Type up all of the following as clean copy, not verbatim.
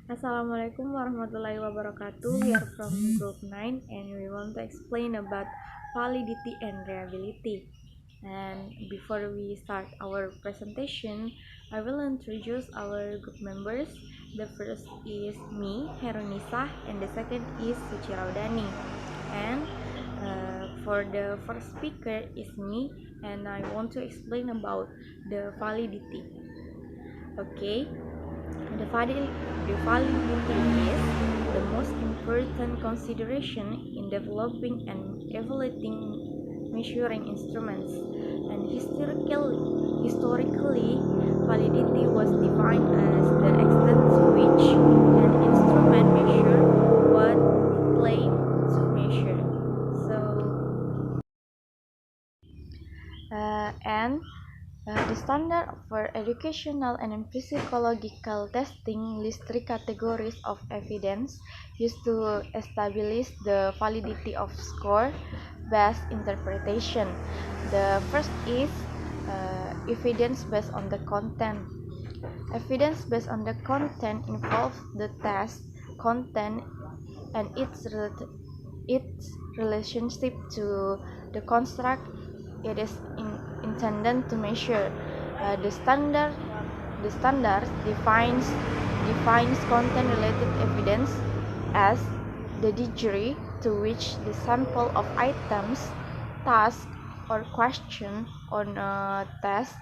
Assalamualaikum warahmatullahi wabarakatuh. We are from group 9 and we want to explain about validity and reliability. And before we start our presentation, I will introduce our group members. The first is me, Herunisa, and the second is Suci Raudani. And for the first speaker is me, and I want to explain about the validity. Okay. The validity is the most important consideration in developing and evaluating measuring instruments. And historically, validity was defined as the extent to which an instrument measures what it claims to measure. So, and the standard for educational and psychological testing lists three categories of evidence used to establish the validity of score-based interpretation. The first is evidence based on the content. Evidence based on the content involves the test content and its relationship to the construct it is intended to measure. The standard defines content-related evidence as the degree to which the sample of items, tasks, or questions on a test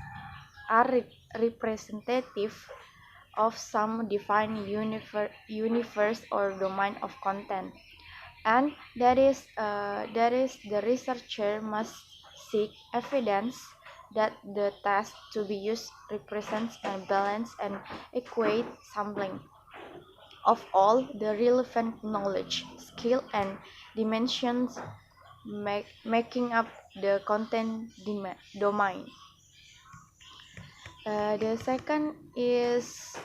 are representative of some defined universe or domain of content, and that is the researcher must seek evidence that the test to be used represents a balanced and equate sampling of all the relevant knowledge, skill, and dimensions making up the content domain. The second is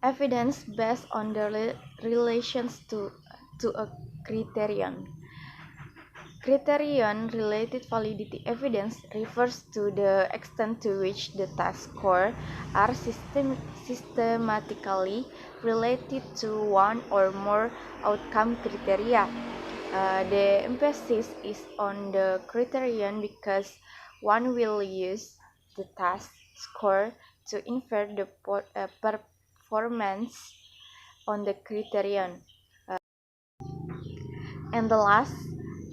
evidence based on the relations to a criterion. Criterion-related validity evidence refers to the extent to which the test scores are systematically related to one or more outcome criteria. The emphasis is on the criterion because one will use the test score to infer the performance on the criterion. And the last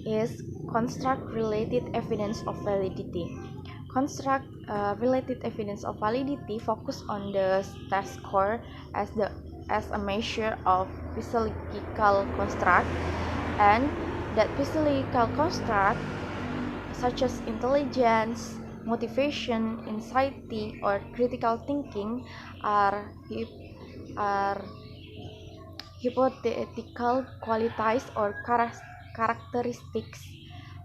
is construct-related evidence of validity. Construct-related evidence of validity focus on the test score as a measure of physiological construct, and that physiological construct, such as intelligence, motivation, anxiety, or critical thinking, are hypothetical qualities or characteristics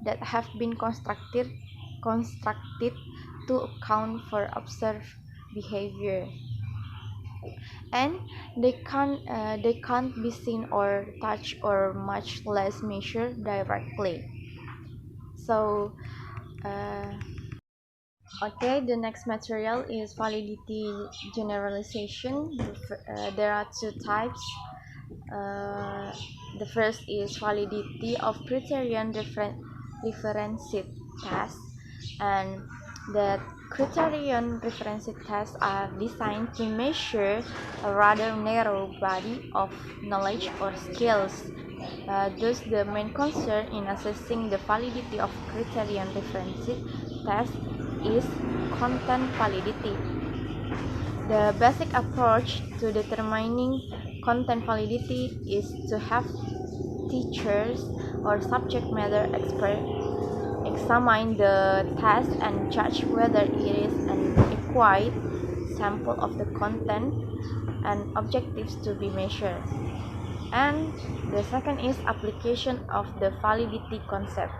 that have been constructed to account for observed behavior, and they can't be seen or touched or much less measured directly. So okay, the next material is validity generalization. There are two types. The first is validity of criterion referenced tests, and that criterion referenced tests are designed to measure a rather narrow body of knowledge or skills. Thus, the main concern in assessing the validity of criterion referenced tests is content validity. The basic approach to determining content validity is to have teachers or subject matter experts examine the test and judge whether it is an adequate sample of the content and objectives to be measured. And the second is application of the validity concept.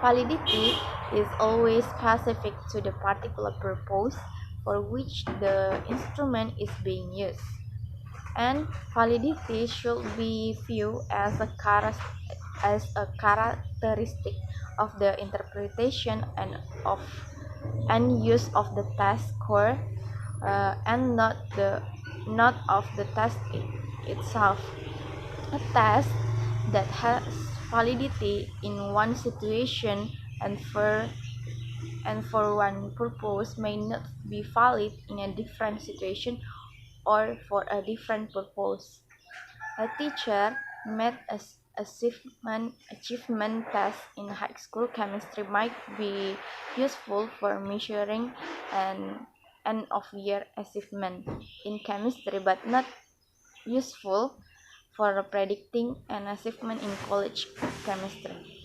Validity is always specific to the particular purpose for which the instrument is being used, and validity should be viewed as a characteristic of the interpretation and use of the test score, and not the not of the test itself. A test that has validity in one situation and for one purpose may not be valid in a different situation or for a different purpose. A teacher made a achievement test in high school chemistry might be useful for measuring an end of year achievement in chemistry, but not useful for predicting an achievement in college chemistry.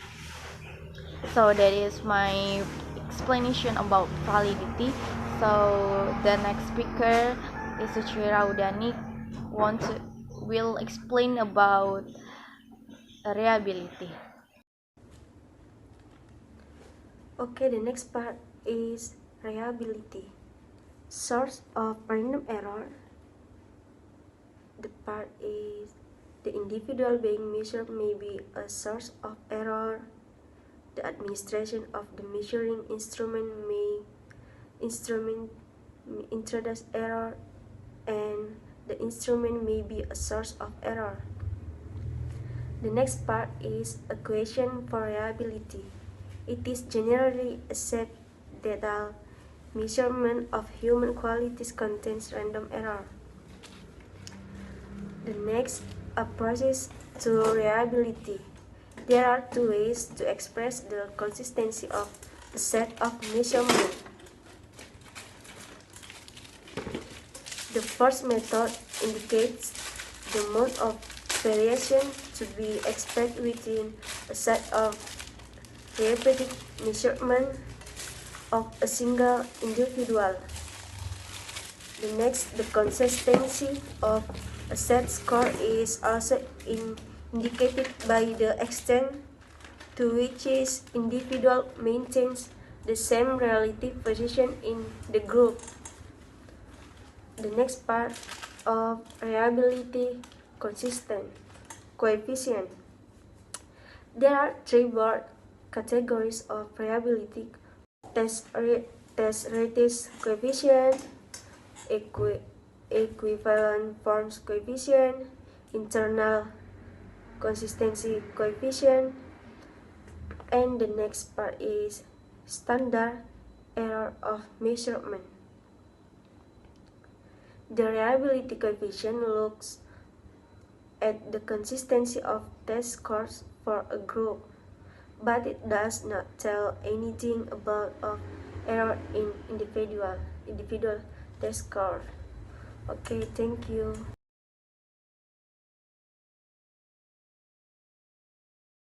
So that is my explanation about validity. So the next speaker is Suchira Udani will explain about reliability. Okay, the next part is reliability. Source of random error. The part is the individual being measured may be a source of error. The administration of the measuring instrument may introduce error, and the instrument may be a source of error. The next part is equation for reliability. It is generally accepted that all measurement of human qualities contains random error. The next approaches to reliability. There are two ways to express the consistency of a set of measurements. The first method indicates the amount of variation to be expected within a set of repeated measurements of a single individual. The next, the consistency of a set score is also indicated by the extent to which each individual maintains the same relative position in the group. The next part of reliability consistent coefficient. There are three broad categories of reliability: test radius coefficient, equivalent forms coefficient, internal consistency coefficient, and the next part is standard error of measurement. The reliability coefficient looks at the consistency of test scores for a group, but it does not tell anything about error in individual test score. Okay, thank you.